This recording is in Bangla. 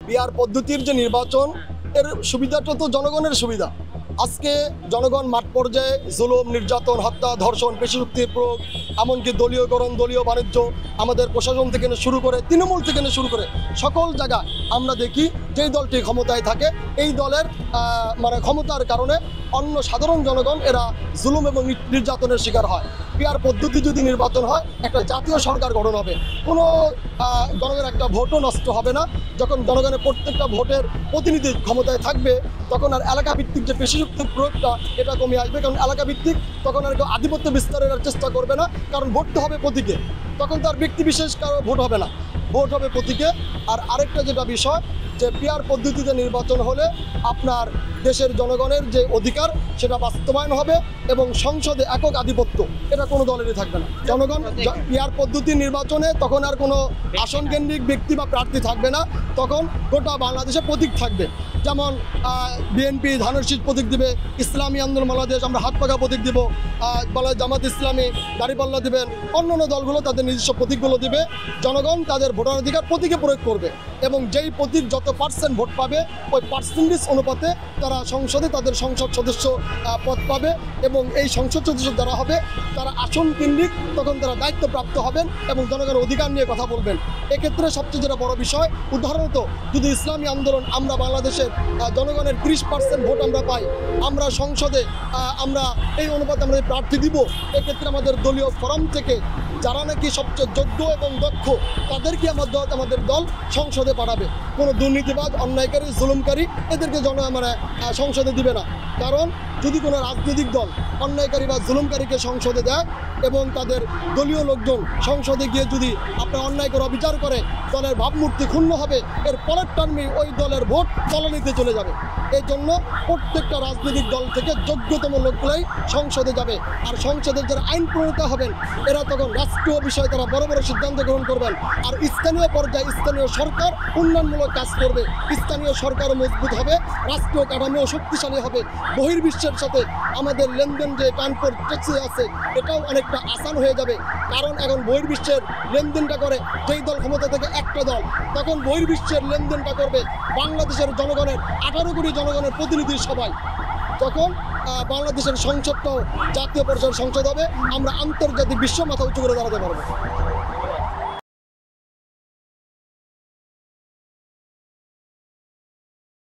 পিআর পদ্ধতির যে নির্বাচন, এর সুবিধাটা তো জনগণের সুবিধা। আজকে জনগণ মাঠ পর্যায়ে জুলুম, নির্যাতন, হত্যা, ধর্ষণ, পেশিশক্তির প্রয়োগ, এমনকি দলীয়করণ, দলীয় বাণিজ্য, আমাদের প্রশাসন থেকে শুরু করে তৃণমূল থেকে শুরু করে সকল জায়গায় আমরা দেখি যেই দলটি ক্ষমতায় থাকে এই দলের ক্ষমতার কারণে অন্য সাধারণ জনগণ এরা জুলুম এবং নির্যাতনের শিকার হয়। পিআর পদ্ধতি যদি নির্বাচন হয়, একটা জাতীয় সরকার গঠন হবে, কোনো জনগণের একটা ভোটও নষ্ট হবে না। যখন জনগণের প্রত্যেকটা ভোটের প্রতিনিধি ক্ষমতায় থাকবে, তখন আর এলাকা ভিত্তিক যে পেশিশক্তির প্রয়োগটা এটা কমে আসবে। কারণ এলাকা ভিত্তিক তখন আর কেউ আধিপত্য বিস্তারের চেষ্টা করবে না, কারণ ভোট তো হবে প্রতীকে। তখন তার ব্যক্তি বিশেষ কারো ভোট হবে না, ভোট হবে প্রতীকে। আর আরেকটা যেটা বিষয়, যে পিআর পদ্ধতিতে নির্বাচন হলে আপনার দেশের জনগণের যে অধিকার সেটা বাস্তবায়ন হবে এবং সংসদে একক আধিপত্য এটা কোনো দলেরই থাকবে না। জনগণ পিআর পদ্ধতি নির্বাচনে তখন আর কোনো আসন কেন্দ্রিক ব্যক্তি বা প্রার্থী থাকবে না, তখন গোটা বাংলাদেশে প্রতীক থাকবে। যেমন বিএনপি ধানের শীষ প্রতীক দিবে, ইসলামী আন্দোলন বাংলাদেশ আমরা হাত পাকা প্রতীক দিব, জামাত ইসলামী দাঁড়িপাল্লা দিবেন, অন্যান্য দলগুলো তাদের নিজস্ব প্রতীকগুলো দিবে। জনগণ তাদের ভোটাধিকার প্রতীকে প্রয়োগ করবে এবং যেই প্রতীক যত পার্সেন্ট ভোট পাবে ওই পার্সেন্টেজ অনুপাতে তারা সংসদে তাদের সংসদ সদস্য পদ পাবে এবং এই সংসদ সদস্য যারা হবে তারা আসন কেন্দ্রিক তখন তারা দায়িত্বপ্রাপ্ত হবেন এবং জনগণের অধিকার নিয়ে কথা বলবেন। এক্ষেত্রে সবচেয়ে যেটা বড় বিষয়, উদাহরণত যদি ইসলামী আন্দোলন আমরা বাংলাদেশের জনগণের 30% ভোট আমরা পাই, আমরা সংসদে আমরা এই অনুপাতে আমরা প্রার্থী দিব, এক্ষেত্রে আমাদের দলীয় ফোরাম থেকে যারা নাকি সবচেয়ে যোগ্য এবং দক্ষ তাদেরকে আমাদের দল সংসদে পাঠাবে। কোনো দুর্নীতিবাজ, অন্যায়কারী, জুলুমকারী এদেরকে সংসদে দিবে না। কারণ যদি কোনো রাজনৈতিক দল অন্যায়কারী বা জুলুমকারীকে সংসদে দেয় এবং তাদের দলীয় লোকজন সংসদে গিয়ে যদি আপনার অন্যায় করে অবিচার করে, দলের ভাবমূর্তি ক্ষুণ্ণ হবে, এর পরের টার্মে ওই দলের ভোট তলানিতে চলে যাবে। এই জন্য প্রত্যেকটা রাজনৈতিক দল থেকে যোগ্যতম লোকগুলাই সংসদে যাবে। আর সংসদের যারা আইন প্রণেতা হবেন এরা তখন রাষ্ট্রীয় বিষয়ে তারা বড় বড় সিদ্ধান্ত গ্রহণ করবেন। আর স্থানীয় পর্যায়ে স্থানীয় সরকার উন্নয়নমূলক কাজ করবে, স্থানীয় সরকারও মজবুত হবে, রাষ্ট্রীয় কাঠামো শক্তিশালী হবে। বহির্বিশ্বের সাথে আমাদের লেনদেন যে ট্রান্সপোর্ট আছে এটাও অনেকটা আসান হয়ে যাবে। কারণ এখন বহির্বিশ্বের লেনদেনটা করে যেই দল ক্ষমতা থেকে একটা দল, তখন বহির্বিশ্বের লেনদেনটা করবে বাংলাদেশের জনগণের 18 কোটি জনগণের প্রতিনিধি সবাই। তখন বাংলাদেশের সংসদটাও জাতীয় পরিষদের সংসদ হবে, আমরা আন্তর্জাতিক বিশ্ব মাথা উঁচু করে দাঁড়াতে পারবো।